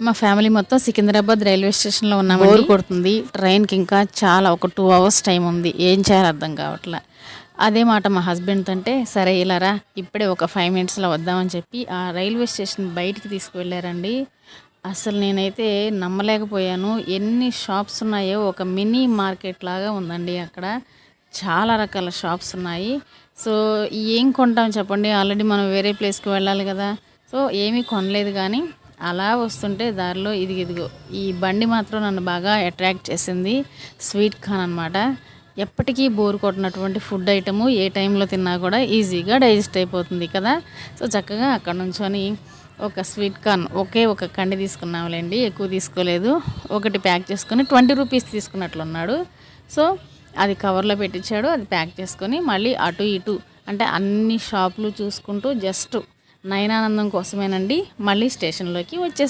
మా ఫ్యామిలీ మొత్తం సికింద్రాబాద్ రైల్వే స్టేషన్లో ఉన్నామండి. బోర్ కొడుతుంది, ట్రైన్కి ఇంకా చాలా ఒక 2 అవర్స్ టైం ఉంది, ఏం చేయాలో అర్థం కావట్లే. అదే మాట మా హస్బెండ్ అంటే, సరే ఇలా రా, ఇప్పుడే ఒక 5 మినిట్స్లో వద్దామని చెప్పి ఆ రైల్వే స్టేషన్ బయటికి తీసుకువెళ్ళారండి. అసలు నేనైతే నమ్మలేకపోయాను. ఎన్ని షాప్స్ ఉన్నాయో, ఒక మినీ మార్కెట్ లాగా ఉందండి అక్కడ. చాలా రకాల షాప్స్ ఉన్నాయి. సో ఏం కొంటాం చెప్పండి, ఆల్రెడీ మనం వేరే ప్లేస్కి వెళ్ళాలి కదా. సో ఏమీ కొనలేదు, కానీ అలా వస్తుంటే దారిలో ఇదిగో ఈ బండి మాత్రం నన్ను బాగా అట్రాక్ట్ చేసింది. స్వీట్ కార్న్ అనమాట. ఎప్పటికీ బోర్ కొట్టినటువంటి ఫుడ్ ఐటము, ఏ టైంలో తిన్నా కూడా ఈజీగా డైజెస్ట్ అయిపోతుంది కదా. సో చక్కగా అక్కడ నుంచొని ఒక స్వీట్ కార్న్ ఒక కండి తీసుకున్నాంలేండి, ఎక్కువ తీసుకోలేదు. ఒకటి ప్యాక్ చేసుకొని 20 రూపీస్ తీసుకున్నట్లున్నాడు. సో అది కవర్లో పెట్టించాడు, అది ప్యాక్ చేసుకొని మళ్ళీ అటు ఇటు అంటే అన్ని షాపులు చూసుకుంటూ జస్ట్ నయనానందం కోసమేనండి మళ్ళీ స్టేషన్లోకి వచ్చేసాం.